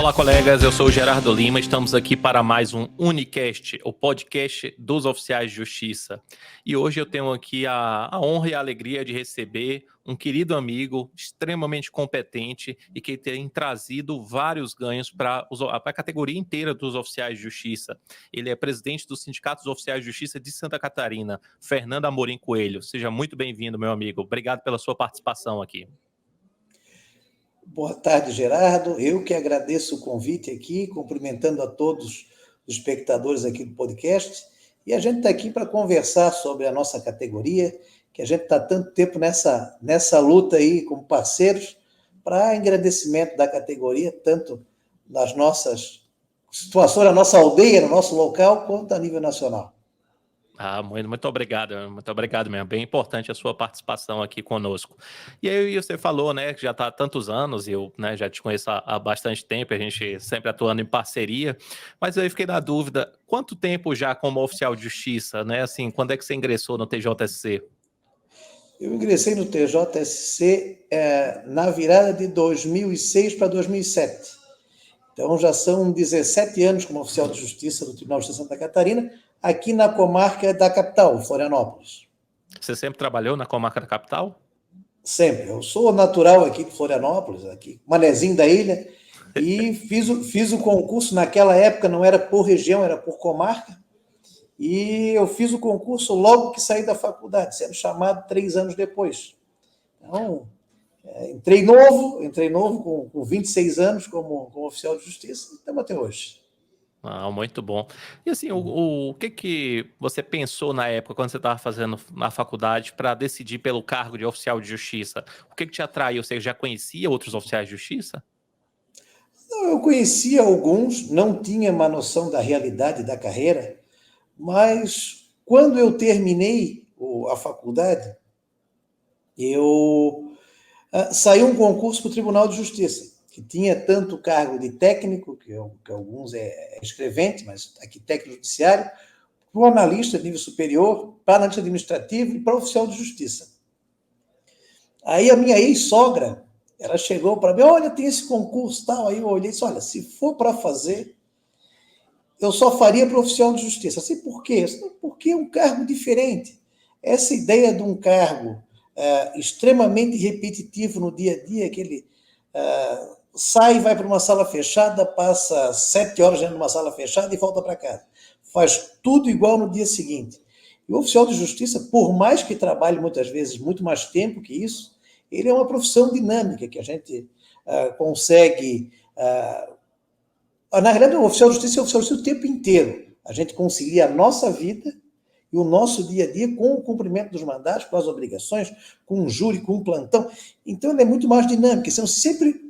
Olá, colegas, eu sou o Gerardo Lima, estamos aqui para mais um Unicast, o podcast dos oficiais de justiça. E hoje eu tenho aqui a honra e a alegria de receber um querido amigo, extremamente competente e que tem trazido vários ganhos para a categoria inteira dos oficiais de justiça. Ele é presidente do Sindicato dos Oficiais de Justiça de Santa Catarina, Fernando Amorim Coelho. Seja muito bem-vindo, meu amigo. Obrigado pela sua participação aqui. Boa tarde, Gerardo. Eu que agradeço o convite aqui, cumprimentando a todos os espectadores aqui do podcast. E a gente está aqui para conversar sobre a nossa categoria, que a gente está tanto tempo nessa luta aí como parceiros para engrandecimento da categoria, tanto nas nossas situações, na nossa aldeia, no nosso local, quanto a nível nacional. Muito obrigado mesmo. Bem importante a sua participação aqui conosco. E aí você falou, né, que já está há tantos anos, e eu, né, já te conheço há bastante tempo, a gente sempre atuando em parceria, mas eu fiquei na dúvida, quanto tempo já como oficial de justiça, né, assim, quando é que você ingressou no TJSC? Eu ingressei no TJSC na virada de 2006 para 2007. Então, já são 17 anos como oficial de justiça do Tribunal de Justiça de Santa Catarina, aqui na comarca da capital, Florianópolis. Você sempre trabalhou na comarca da capital? Sempre. Eu sou natural aqui de Florianópolis, aqui, manezinho da ilha, e fiz o concurso, naquela época não era por região, era por comarca, e eu fiz o concurso logo que saí da faculdade, sendo chamado 3 anos depois. Então, entrei novo com 26 anos como oficial de justiça, e estamos até hoje. Muito bom. E assim, o que você pensou na época, quando você estava fazendo na faculdade, para decidir pelo cargo de oficial de justiça? O que te atraiu? Você já conhecia outros oficiais de justiça? Não, eu conhecia alguns, não tinha uma noção da realidade da carreira, mas quando eu terminei a faculdade, saiu um concurso para o Tribunal de Justiça, que tinha tanto cargo de técnico, que alguns é escrevente, mas aqui técnico judiciário, para o analista de nível superior, para analista administrativo e para oficial de justiça. Aí a minha ex-sogra, ela chegou para mim, olha, tem esse concurso tal. Aí eu olhei e disse, olha, se for para fazer, eu só faria para oficial de justiça. Assim, por quê? Porque é um cargo diferente. Essa ideia de um cargo extremamente repetitivo no dia a dia, que ele sai e vai para uma sala fechada, passa 7 horas dentro de uma sala fechada e volta para casa. Faz tudo igual no dia seguinte. E o oficial de justiça, por mais que trabalhe muitas vezes muito mais tempo que isso, ele é uma profissão dinâmica, que a gente consegue... na realidade, o oficial de justiça é o oficial de justiça o tempo inteiro. A gente concilia a nossa vida e o nosso dia a dia com o cumprimento dos mandatos, com as obrigações, com o júri, com o plantão. Então, ele é muito mais dinâmico. Então, sempre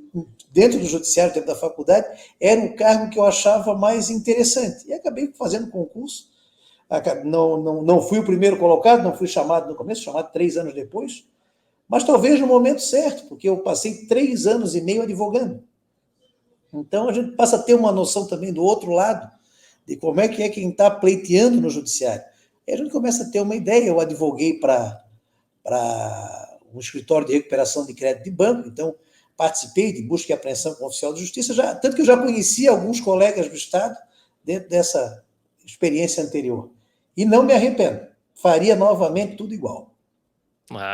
dentro do judiciário, dentro da faculdade, era um cargo que eu achava mais interessante. E acabei fazendo concurso. Não fui o primeiro colocado, não fui chamado no começo, chamado 3 anos depois, mas talvez no momento certo, porque eu passei 3 anos e meio advogando. Então, a gente passa a ter uma noção também do outro lado, de como é que quem está pleiteando no judiciário. Aí a gente começa a ter uma ideia. Eu advoguei para um escritório de recuperação de crédito de banco, então participei de busca e apreensão com o oficial de justiça, tanto que eu já conhecia alguns colegas do Estado dentro dessa experiência anterior. E não me arrependo. Faria novamente tudo igual.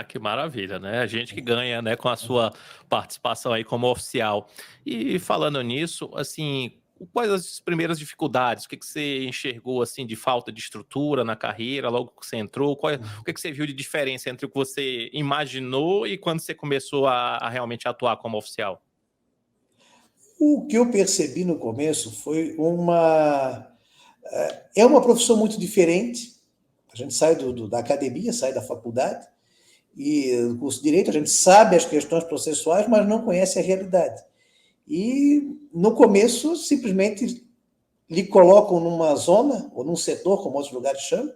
Que maravilha, né? A gente que ganha, né, com a sua participação aí como oficial. E falando nisso, assim, quais as primeiras dificuldades? O que você enxergou, assim, de falta de estrutura na carreira, logo que você entrou? O que você viu de diferença entre o que você imaginou e quando você começou a realmente atuar como oficial? O que eu percebi no começo foi é uma profissão muito diferente. A gente sai da academia, sai da faculdade, e no curso de Direito a gente sabe as questões processuais, mas não conhece a realidade. E, no começo, simplesmente lhe colocam numa zona, ou num setor, como outros lugares chamam,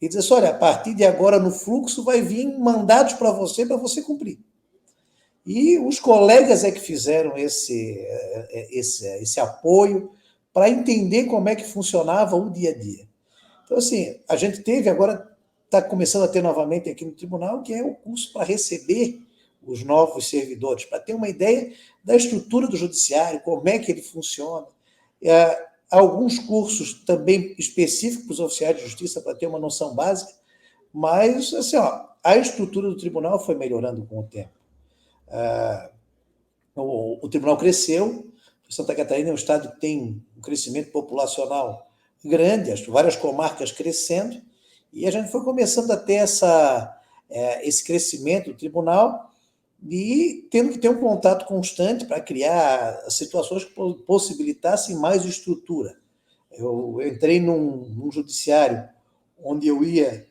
e dizem assim, olha, a partir de agora no fluxo vai vir mandados para você cumprir. E os colegas é que fizeram esse apoio para entender como é que funcionava o dia a dia. Então, assim, a gente teve, agora está começando a ter novamente aqui no tribunal, que é o curso para receber os novos servidores, para ter uma ideia da estrutura do judiciário, como é que ele funciona. Alguns cursos também específicos para os oficiais de justiça, para ter uma noção básica, mas assim, a estrutura do tribunal foi melhorando com o tempo. O tribunal cresceu, Santa Catarina é um estado que tem um crescimento populacional grande, várias comarcas crescendo, e a gente foi começando a ter esse crescimento do tribunal e tendo que ter um contato constante para criar situações que possibilitassem mais estrutura. Eu entrei num judiciário onde eu ia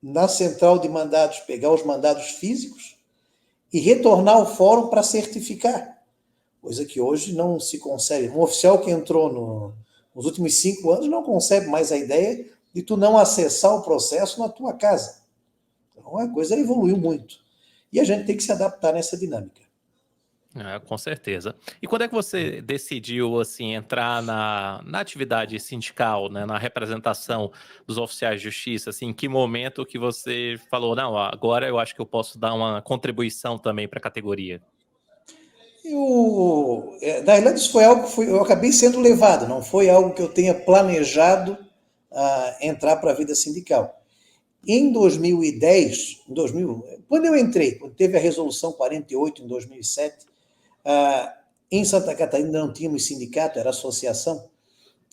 na central de mandados pegar os mandados físicos e retornar ao fórum para certificar, coisa que hoje não se consegue. Um oficial que entrou nos últimos 5 anos não concebe mais a ideia de tu não acessar o processo na tua casa. Então a coisa evoluiu muito. E a gente tem que se adaptar nessa dinâmica. Com certeza. E quando é que você decidiu assim entrar na atividade sindical, né, na representação dos oficiais de justiça? Assim, em que momento que você falou, não, agora eu acho que eu posso dar uma contribuição também para a categoria? Na verdade, isso foi algo que eu acabei sendo levado, não foi algo que eu tenha planejado entrar para a vida sindical. Em 2010, quando eu entrei, quando teve a resolução 48 em 2007, em Santa Catarina não tínhamos sindicato, era associação,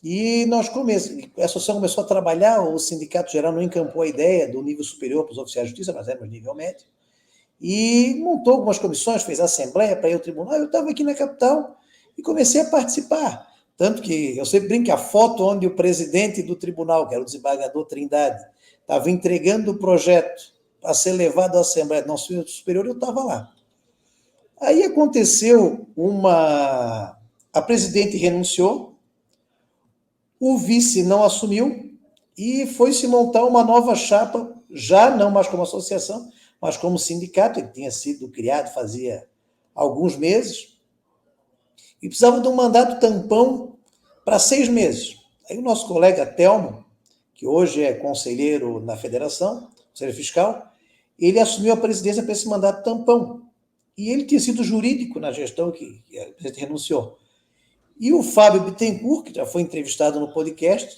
e a associação começou a trabalhar, o sindicato geral não encampou a ideia do nível superior para os oficiais de justiça, nós éramos nível médio, e montou algumas comissões, fez assembleia para ir ao tribunal. Eu estava aqui na capital e comecei a participar. Tanto que eu sempre brinco que a foto onde o presidente do tribunal, que era o desembargador Trindade, estava entregando o projeto para ser levado à Assembleia do nosso superior, eu estava lá. Aí aconteceu a presidente renunciou, o vice não assumiu e foi se montar uma nova chapa, já não mais como associação, mas como sindicato. Ele tinha sido criado fazia alguns meses e precisava de um mandato tampão para 6 meses. Aí o nosso colega Telmo, que hoje é conselheiro na federação, conselheiro fiscal, ele assumiu a presidência para esse mandato tampão. E ele tinha sido jurídico na gestão que a presidente renunciou. E o Fábio Bittencourt, que já foi entrevistado no podcast,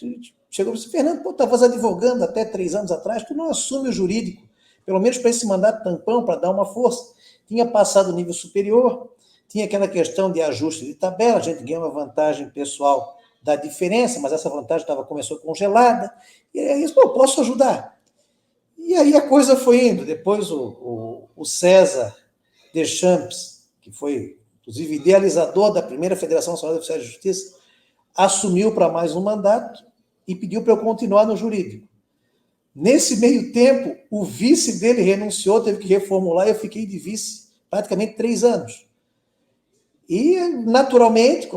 chegou e disse: Fernando, estavas advogando até 3 anos atrás, tu não assume o jurídico, pelo menos para esse mandato tampão, para dar uma força. Tinha passado o nível superior, tinha aquela questão de ajuste de tabela, a gente ganha uma vantagem pessoal da diferença, mas essa vantagem começou congelada, e aí disse: posso ajudar. E aí a coisa foi indo. Depois o César Deschamps, que foi, inclusive, idealizador da primeira Federação Nacional de Oficiais de Justiça, assumiu para mais um mandato e pediu para eu continuar no jurídico. Nesse meio tempo, o vice dele renunciou, teve que reformular, e eu fiquei de vice praticamente 3 anos. E, naturalmente,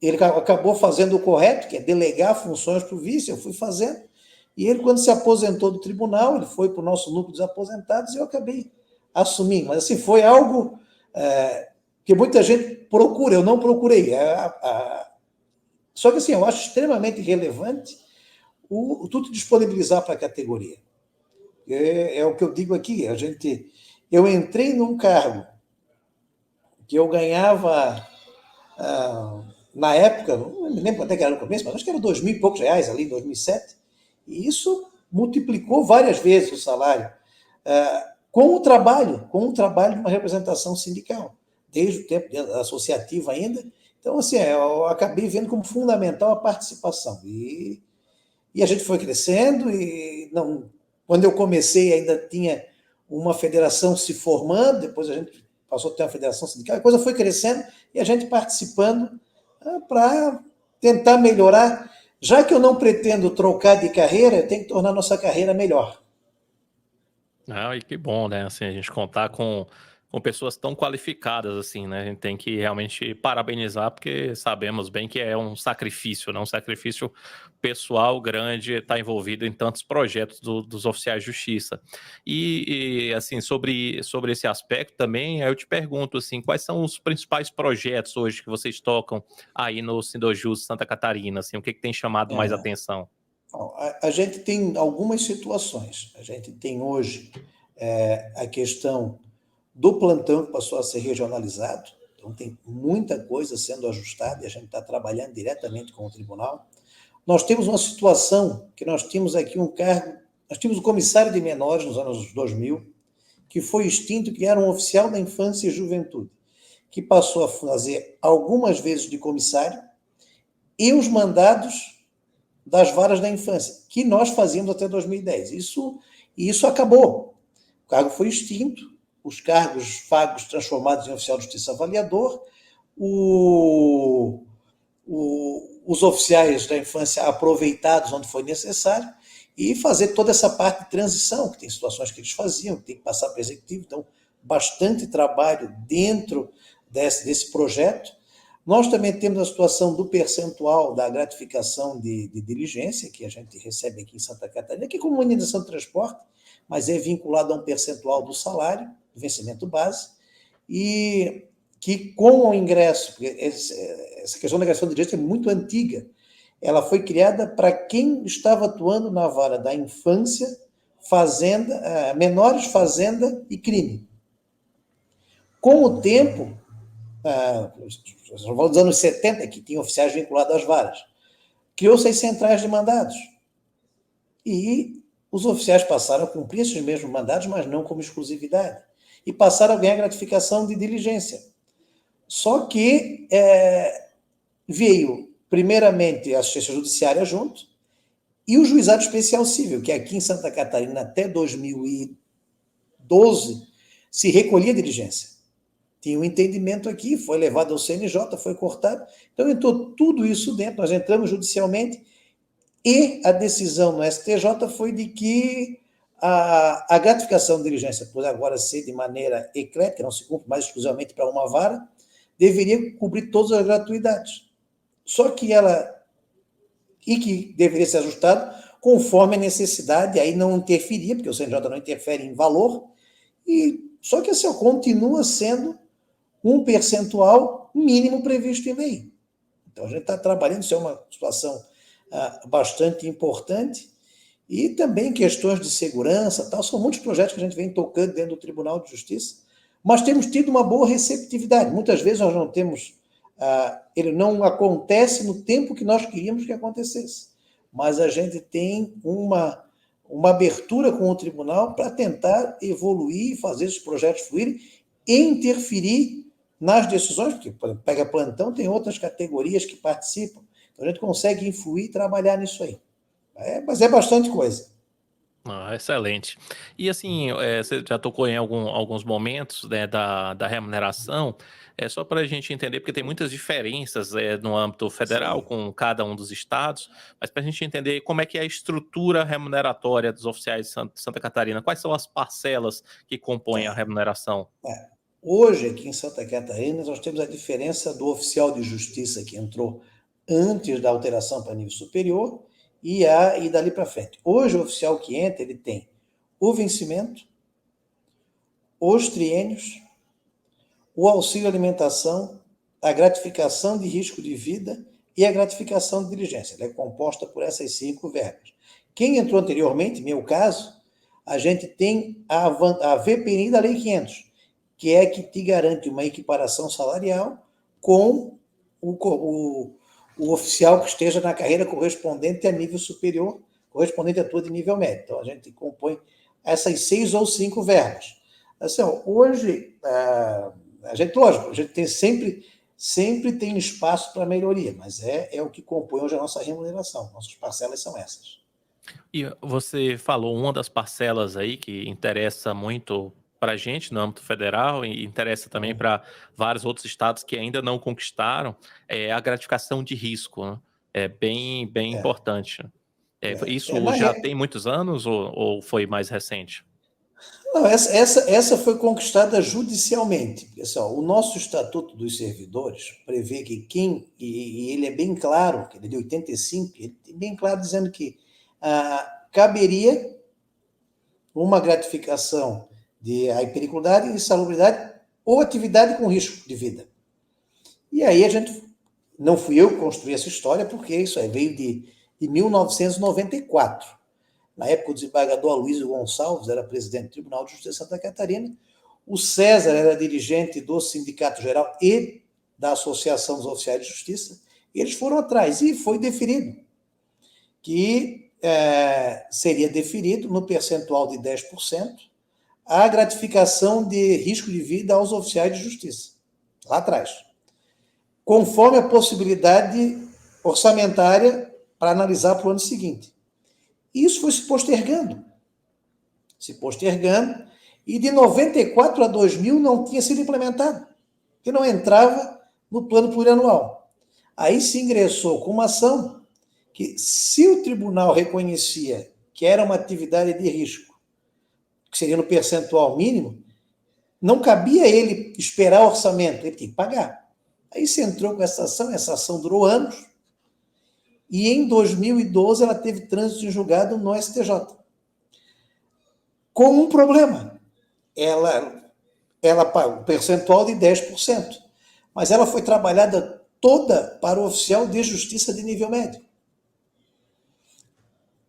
ele acabou fazendo o correto, que é delegar funções para o vice, eu fui fazendo, e ele, quando se aposentou do tribunal, ele foi para o nosso núcleo dos aposentados e eu acabei assumindo. Mas, assim, foi algo que muita gente procura, eu não procurei. Só que, assim, eu acho extremamente relevante tu te disponibilizar para a categoria. É o que eu digo aqui, eu entrei num cargo que eu ganhava, na época, não me lembro quanto é que era no começo, mas acho que era 2.000 e poucos reais ali, em 2007, e isso multiplicou várias vezes o salário, com o trabalho de uma representação sindical, desde o tempo associativo ainda. Então, assim, eu acabei vendo como fundamental a participação. E a gente foi crescendo, e quando eu comecei ainda tinha uma federação se formando, depois a gente passou a ter uma federação sindical, a coisa foi crescendo e a gente participando para tentar melhorar. Já que eu não pretendo trocar de carreira, eu tenho que tornar nossa carreira melhor. E que bom, né? Assim, a gente contar com pessoas tão qualificadas assim, né? A gente tem que realmente parabenizar, porque sabemos bem que é um sacrifício, né? Um sacrifício pessoal grande estar envolvido em tantos projetos dos oficiais de justiça. E assim, sobre esse aspecto também, eu te pergunto assim, quais são os principais projetos hoje que vocês tocam aí no Sindojus Santa Catarina? Assim, o que tem chamado mais atenção? A gente tem algumas situações. A gente tem hoje a questão do plantão, que passou a ser regionalizado. Então, tem muita coisa sendo ajustada e a gente está trabalhando diretamente com o tribunal. Nós temos uma situação que nós tínhamos aqui um cargo, nós tínhamos o comissário de menores nos anos 2000, que foi extinto, que era um oficial da infância e juventude, que passou a fazer algumas vezes de comissário e os mandados das varas da infância, que nós fazíamos até 2010. Isso acabou. O cargo foi extinto, os cargos vagos transformados em oficial de justiça avaliador, os oficiais da infância aproveitados onde foi necessário, e fazer toda essa parte de transição, que tem situações que eles faziam, que tem que passar para o executivo. Então, bastante trabalho dentro desse projeto. Nós também temos a situação do percentual da gratificação de diligência, que a gente recebe aqui em Santa Catarina, que é como uma indenização de transporte, mas é vinculado a um percentual do salário, do vencimento base, e que com o ingresso, porque essa questão da gratificação de diligência é muito antiga, ela foi criada para quem estava atuando na vara da infância, fazenda, menores, fazenda e crime. Com o tempo, dos anos 70, que tinha oficiais vinculados às varas, criou-se as centrais de mandados. E os oficiais passaram a cumprir esses mesmos mandados, mas não como exclusividade. E passaram a ganhar gratificação de diligência. Só que veio, primeiramente, a assistência judiciária junto, e o juizado especial civil, que aqui em Santa Catarina, até 2012, se recolhia diligência. Tinha um entendimento aqui, foi levado ao CNJ, foi cortado. Então, entrou tudo isso dentro, nós entramos judicialmente, e a decisão no STJ foi de que a gratificação de diligência, por agora ser de maneira eclética, não se cumpre mais exclusivamente para uma vara, deveria cobrir todas as gratuidades. Só que que deveria ser ajustado conforme a necessidade, aí não interferia, porque o CNJ não interfere em valor, só que assim, continua sendo um percentual mínimo previsto em lei. Então, a gente está trabalhando, isso é uma situação bastante importante, e também questões de segurança, tal, são muitos projetos que a gente vem tocando dentro do Tribunal de Justiça, mas temos tido uma boa receptividade. Muitas vezes nós não temos, ele não acontece no tempo que nós queríamos que acontecesse, mas a gente tem uma abertura com o tribunal para tentar evoluir, fazer esses projetos fluírem e interferir nas decisões, porque, por exemplo, pega plantão, tem outras categorias que participam, então a gente consegue influir e trabalhar nisso aí. Mas é bastante coisa. Excelente. E assim, você já tocou em alguns momentos, né, da remuneração, só para a gente entender, porque tem muitas diferenças no âmbito federal, Sim. com cada um dos estados, mas para a gente entender como é que é a estrutura remuneratória dos oficiais de Santa Catarina, quais são as parcelas que compõem a remuneração? Hoje, aqui em Santa Catarina, nós temos a diferença do oficial de justiça que entrou antes da alteração para nível superior e dali para frente. Hoje, o oficial que entra, ele tem o vencimento, os triênios, o auxílio alimentação, a gratificação de risco de vida e a gratificação de diligência. Ela é composta por essas 5 verbas. Quem entrou anteriormente, meu caso, a gente tem a VPNI da Lei 500, que é que te garante uma equiparação salarial com o oficial que esteja na carreira correspondente a nível superior, correspondente à tua de nível médio. Então, a gente compõe essas 6 ou 5 verbas. Assim, hoje, a gente, lógico, a gente tem sempre tem espaço para melhoria, mas é o que compõe hoje a nossa remuneração. Nossas parcelas são essas. E você falou uma das parcelas aí que interessa muito para a gente no âmbito federal e interessa também para vários outros estados que ainda não conquistaram, é a gratificação de risco, né? É bem importante. Isso já tem muitos anos ou foi mais recente? Não, essa foi conquistada judicialmente. Pessoal, o nosso Estatuto dos Servidores prevê que e ele é bem claro, ele é de 85, ele é bem claro dizendo que caberia uma gratificação de periculosidade, insalubridade ou atividade com risco de vida. E aí não fui eu que construí essa história, porque isso aí veio de 1994. Na época, o desembargador Aloysio Gonçalves era presidente do Tribunal de Justiça de Santa Catarina, o César era dirigente do Sindicato Geral e da Associação dos Oficiais de Justiça, e eles foram atrás, e foi deferido que seria deferido no percentual de 10% a gratificação de risco de vida aos oficiais de justiça, lá atrás, conforme a possibilidade orçamentária para analisar para o ano seguinte. Isso foi se postergando, e de 94 a 2000 não tinha sido implementado, que não entrava no plano plurianual. Aí se ingressou com uma ação que, se o tribunal reconhecia que era uma atividade de risco, que seria no percentual mínimo, não cabia ele esperar o orçamento, ele tinha que pagar. Aí se entrou com essa ação durou anos, e em 2012 ela teve trânsito em julgado no STJ. Com um problema, ela pagou um percentual de 10%, mas ela foi trabalhada toda para o oficial de justiça de nível médio.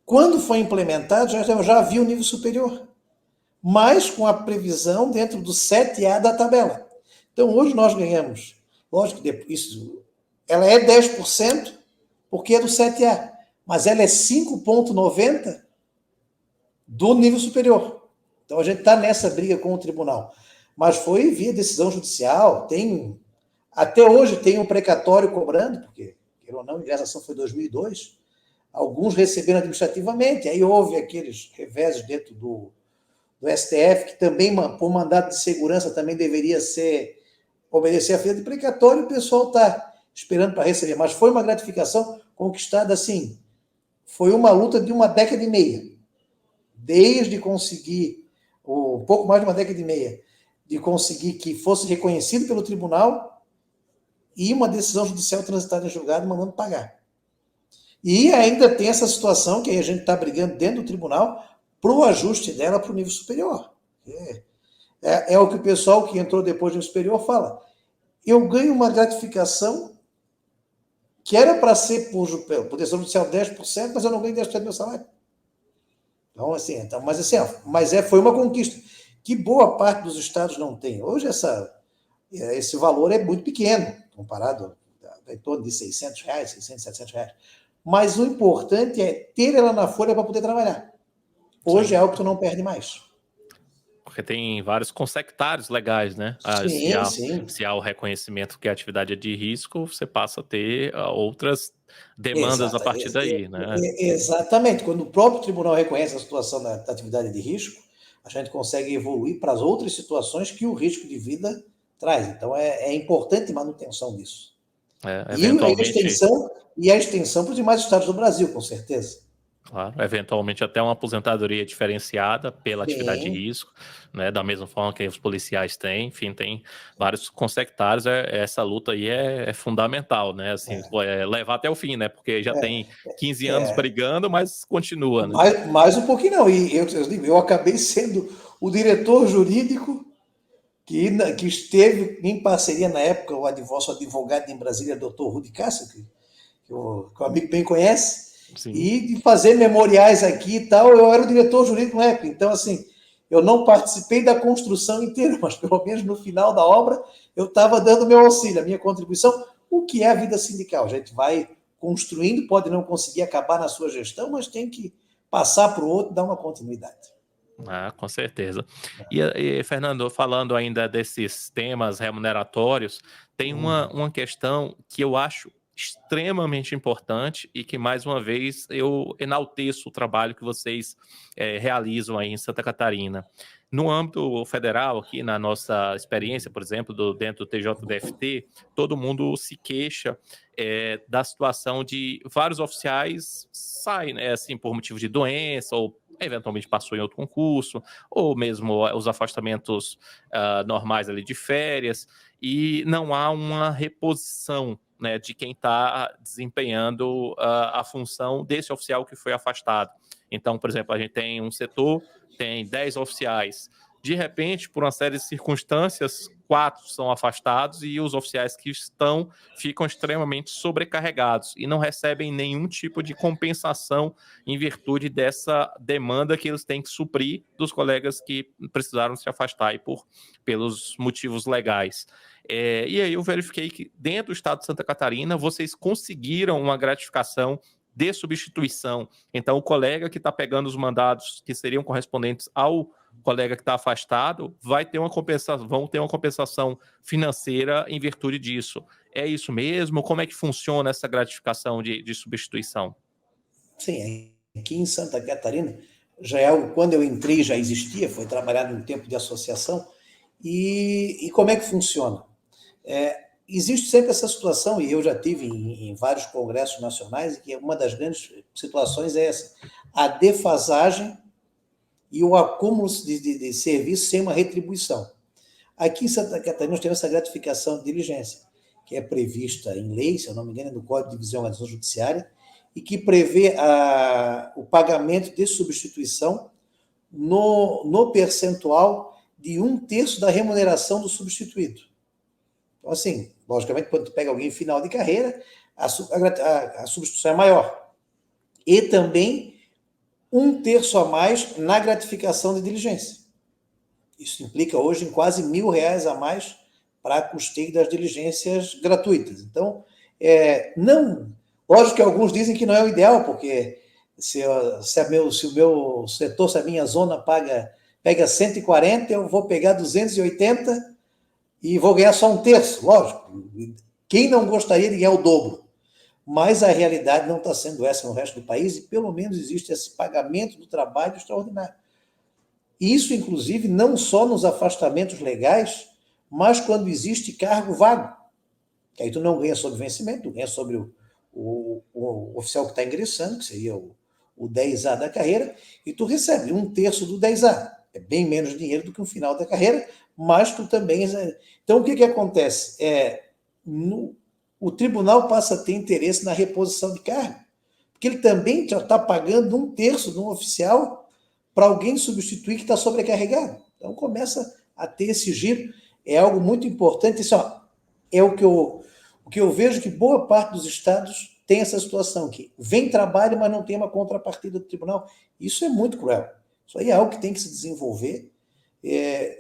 Quando foi implementado, já havia o nível superior, mas com a previsão dentro do 7A da tabela. Então, hoje nós ganhamos, lógico que ela é 10% porque é do 7A, mas ela é 5,90% do nível superior. Então, a gente está nessa briga com o tribunal. Mas foi via decisão judicial, até hoje tem um precatório cobrando, porque, queira ou não, a ingressação foi em 2002, alguns receberam administrativamente, aí houve aqueles reveses dentro do STF, que também, por mandato de segurança, também deveria obedecer a fila de precatório, e o pessoal está esperando para receber. Mas foi uma gratificação conquistada, assim, foi uma luta de uma década e meia, desde conseguir, um pouco mais de uma década e meia, de conseguir que fosse reconhecido pelo tribunal e uma decisão judicial transitada em julgado mandando pagar. E ainda tem essa situação que a gente está brigando dentro do tribunal para o ajuste dela para o nível superior. É o que o pessoal que entrou depois do nível superior fala. Eu ganho uma gratificação que era para ser por decisão judicial 10%, mas eu não ganho 10% do meu salário. Então, assim, foi uma conquista que boa parte dos estados não tem. Hoje esse valor é muito pequeno, comparado em torno de R$600, R$600, R$700. Mas o importante é ter ela na folha para poder trabalhar. Hoje Sim. É algo que tu não perde mais. Porque tem vários consectários legais, né? Sim. Se há o reconhecimento que a atividade é de risco, você passa a ter outras demandas a partir daí, né? Exatamente. Quando o próprio tribunal reconhece a situação da atividade de risco, a gente consegue evoluir para as outras situações que o risco de vida traz. Então, é importante a manutenção disso. E a extensão para os demais estados do Brasil, com certeza. Claro, eventualmente até uma aposentadoria diferenciada pela atividade de risco, né? Da mesma forma que os policiais têm, enfim, tem vários consectários. Essa luta aí é fundamental, né? Assim, levar até o fim, né? Porque já tem 15 anos brigando, mas continua, né? Mais um pouquinho não. E eu acabei sendo o diretor jurídico que esteve em parceria na época, o advogado em Brasília, doutor Rudi Castro, que o amigo bem conhece. Sim. E de fazer memoriais aqui e tal, eu era o diretor jurídico na época, então assim, eu não participei da construção inteira, mas pelo menos no final da obra eu estava dando meu auxílio, a minha contribuição, o que é a vida sindical. A gente vai construindo, pode não conseguir acabar na sua gestão, mas tem que passar para o outro, dar uma continuidade. Com certeza. E, Fernando, falando ainda desses temas remuneratórios, tem uma questão que eu acho extremamente importante e que, mais uma vez, eu enalteço o trabalho que vocês realizam aí em Santa Catarina. No âmbito federal, aqui na nossa experiência, por exemplo, dentro do TJDFT, todo mundo se queixa da situação de vários oficiais saem, né, assim, por motivo de doença ou eventualmente passou em outro concurso, ou mesmo os afastamentos normais ali de férias, e não há uma reposição, né, de quem está desempenhando a função desse oficial que foi afastado. Então, por exemplo, a gente tem um setor, tem 10 oficiais, De repente, por uma série de circunstâncias, 4 são afastados e os oficiais que estão ficam extremamente sobrecarregados e não recebem nenhum tipo de compensação em virtude dessa demanda que eles têm que suprir dos colegas que precisaram se afastar pelos motivos legais. E aí eu verifiquei que dentro do estado de Santa Catarina vocês conseguiram uma gratificação de substituição. Então, o colega que está pegando os mandados que seriam correspondentes ao colega que está afastado vão ter uma compensação financeira em virtude disso. É isso mesmo? Como é que funciona essa gratificação de substituição? Sim, aqui em Santa Catarina já é algo, quando eu entrei já existia, foi trabalhado no tempo de associação. E como é que funciona? Existe sempre essa situação, e eu já tive em vários congressos nacionais, que uma das grandes situações é essa, a defasagem e o acúmulo de serviços sem uma retribuição. Aqui em Santa Catarina nós temos essa gratificação de diligência, que é prevista em lei, se eu não me engano, no Código de Divisão e Organização Judiciária, e que prevê o pagamento de substituição no percentual de 1/3 da remuneração do substituído. Então, assim, logicamente, quando tu pega alguém em final de carreira, a substituição é maior. E também 1/3 a mais na gratificação de diligência. Isso implica hoje em quase R$ 1.000 a mais para custeio das diligências gratuitas. Então, não. Lógico que alguns dizem que não é o ideal, porque se o meu setor, se a minha zona pega 140, eu vou pegar 280 e vou ganhar só 1/3, lógico. Quem não gostaria de ganhar o dobro? Mas a realidade não está sendo essa no resto do país, e pelo menos existe esse pagamento do trabalho extraordinário. Isso, inclusive, não só nos afastamentos legais, mas quando existe cargo vago. Que aí tu não ganha sobre vencimento, tu ganha sobre o oficial que está ingressando, que seria o 10A da carreira, e tu recebe 1/3 do 10A. É bem menos dinheiro do que no final da carreira, mas tu também... Então, o que acontece? O tribunal passa a ter interesse na reposição de cargo, porque ele também já está pagando 1/3 de um oficial para alguém substituir que está sobrecarregado. Então, começa a ter esse giro. É algo muito importante. Isso, é o que eu vejo, que boa parte dos estados tem essa situação, que vem trabalho, mas não tem uma contrapartida do tribunal. Isso é muito cruel. Isso aí é algo que tem que se desenvolver.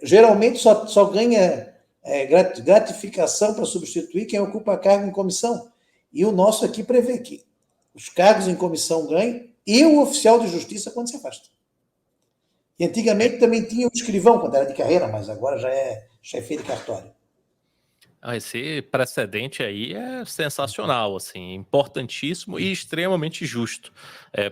Geralmente só ganha gratificação para substituir quem ocupa cargo em comissão. E o nosso aqui prevê que os cargos em comissão ganham e o oficial de justiça quando se afasta. E antigamente também tinha o escrivão quando era de carreira, mas agora já é chefia de cartório. Esse precedente aí é sensacional, assim, importantíssimo e extremamente justo,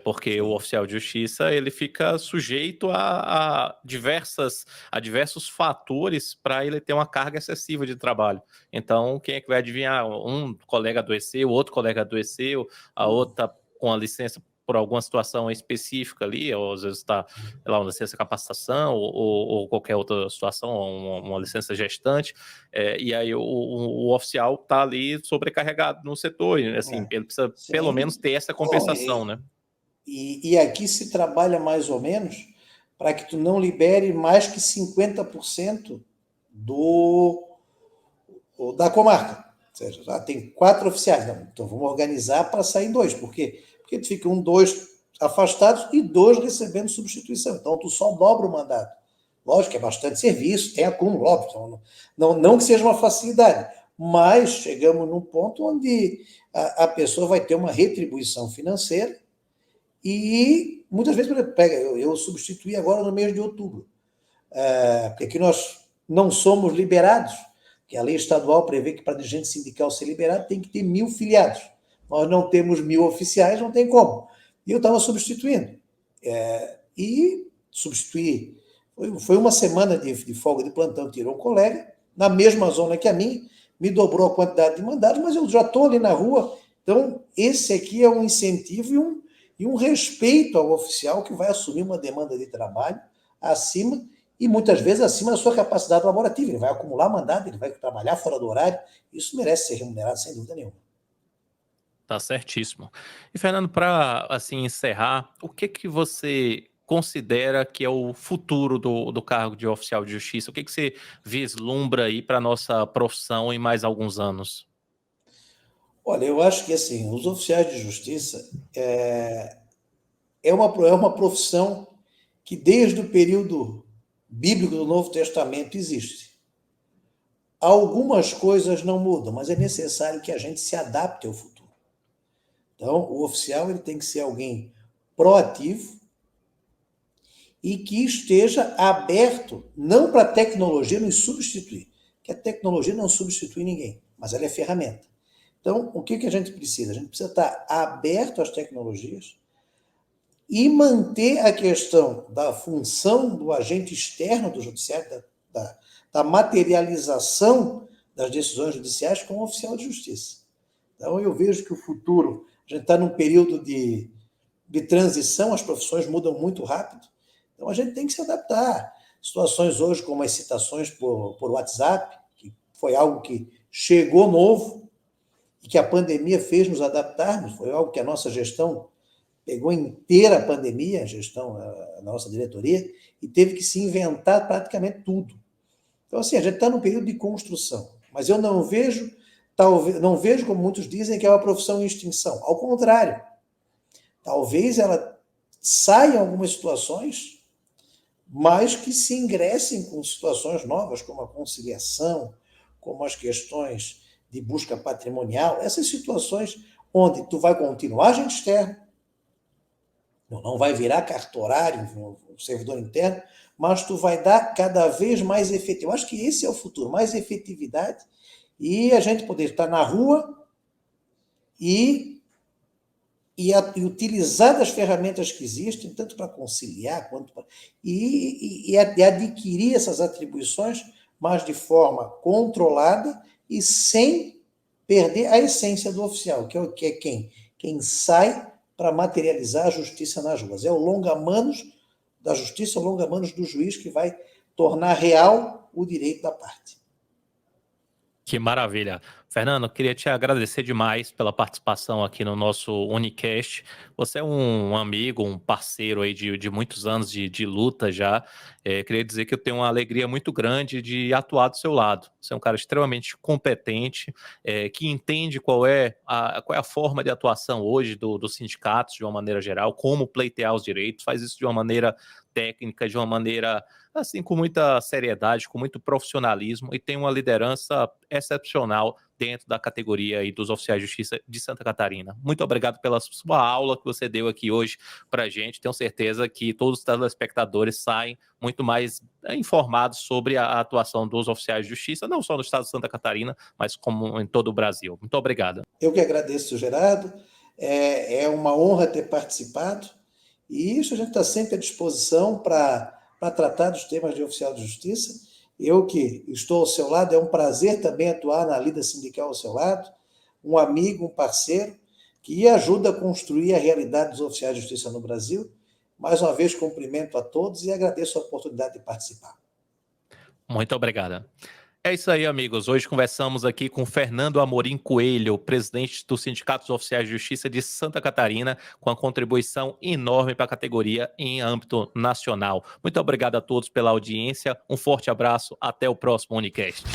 porque o oficial de justiça ele fica sujeito a diversos fatores para ele ter uma carga excessiva de trabalho. Então, quem é que vai adivinhar? Um colega adoeceu, outro colega adoeceu, a outra com a licença por alguma situação específica ali, ou às vezes está, sei lá, uma licença capacitação ou qualquer outra situação, uma licença gestante, e aí o oficial está ali sobrecarregado no setor, e, assim, ele precisa pelo menos ter essa compensação, né? E aqui se trabalha mais ou menos para que tu não libere mais que 50% da comarca. Ou seja, já tem 4 oficiais. Não, então vamos organizar para sair 2. Por quê? Porque tu fica 2 afastados e 2 recebendo substituição. Então tu só dobra o mandato. Lógico que é bastante serviço, tem acúmulo, óbvio. Não que seja uma facilidade, mas chegamos num ponto onde a pessoa vai ter uma retribuição financeira e muitas vezes, eu substituí agora no mês de outubro, porque aqui nós não somos liberados, que a lei estadual prevê que para dirigente sindical ser liberado tem que ter 1.000 filiados. Nós não temos 1.000 oficiais, não tem como. E eu estava substituindo. E substituí. Foi uma semana de folga de plantão, tirou um colega, na mesma zona que a minha, me dobrou a quantidade de mandados, mas eu já estou ali na rua. Então, esse aqui é um incentivo e um respeito ao oficial que vai assumir uma demanda de trabalho acima, e muitas vezes acima da sua capacidade laborativa. Ele vai acumular mandado, ele vai trabalhar fora do horário. Isso merece ser remunerado, sem dúvida nenhuma. Tá certíssimo. E Fernando, para assim encerrar, o que você considera que é o futuro do cargo de oficial de justiça? O que você vislumbra aí para a nossa profissão em mais alguns anos? Olha, eu acho que assim, os oficiais de justiça é uma profissão que desde o período bíblico do Novo Testamento existe. Algumas coisas não mudam, mas é necessário que a gente se adapte ao futuro. Então, o oficial ele tem que ser alguém proativo e que esteja aberto não para a tecnologia nos substituir, que a tecnologia não substitui ninguém, mas ela é ferramenta. Então, o que a gente precisa? A gente precisa estar aberto às tecnologias e manter a questão da função do agente externo do judiciário, da materialização das decisões judiciais com o oficial de justiça. Então, eu vejo que o futuro, a gente está num período de transição, as profissões mudam muito rápido, então a gente tem que se adaptar. Situações hoje como as citações por WhatsApp, que foi algo que chegou novo e que a pandemia fez nos adaptarmos, foi algo que a nossa gestão pegou inteira a pandemia, a nossa diretoria, e teve que se inventar praticamente tudo. Então, assim, a gente está num período de construção, mas eu não vejo, não vejo como muitos dizem que é uma profissão em extinção. Ao contrário, talvez ela saia em algumas situações, mas que se ingressem com situações novas, como a conciliação, como as questões de busca patrimonial, essas situações onde tu vai continuar agente externo, não vai virar cartorário, um servidor interno, mas tu vai dar cada vez mais efetivo. Eu acho que esse é o futuro, mais efetividade e a gente poder estar na rua e utilizar das ferramentas que existem, tanto para conciliar quanto para. E adquirir essas atribuições, mas de forma controlada e sem perder a essência do oficial, que é quem? Quem sai para materializar a justiça nas ruas. É o longa-manos da justiça, o longa-manos do juiz que vai tornar real o direito da parte. Que maravilha. Fernando, queria te agradecer demais pela participação aqui no nosso Unicast. Você é um amigo, um parceiro aí de muitos anos de luta já. Queria dizer que eu tenho uma alegria muito grande de atuar do seu lado. Você é um cara extremamente competente, que entende qual é a forma de atuação hoje dos sindicatos, de uma maneira geral, como pleitear os direitos, faz isso de uma maneira técnica, de uma maneira assim, com muita seriedade, com muito profissionalismo e tem uma liderança excepcional dentro da categoria aí dos oficiais de justiça de Santa Catarina. Muito obrigado pela sua aula que você deu aqui hoje para a gente. Tenho certeza que todos os telespectadores saem muito mais informados sobre a atuação dos oficiais de justiça, não só no estado de Santa Catarina, mas como em todo o Brasil. Muito obrigado. Eu que agradeço, Gerardo. É uma honra ter participado e isso a gente está sempre à disposição para tratar dos temas de oficial de justiça. Eu que estou ao seu lado, é um prazer também atuar na lida sindical ao seu lado, um amigo, um parceiro, que ajuda a construir a realidade dos oficiais de justiça no Brasil. Mais uma vez, cumprimento a todos e agradeço a oportunidade de participar. Muito obrigado. É isso aí, amigos. Hoje conversamos aqui com Fernando Amorim Coelho, presidente do Sindicato dos Oficiais de Justiça de Santa Catarina, com a contribuição enorme para a categoria em âmbito nacional. Muito obrigado a todos pela audiência. Um forte abraço. Até o próximo Unicast.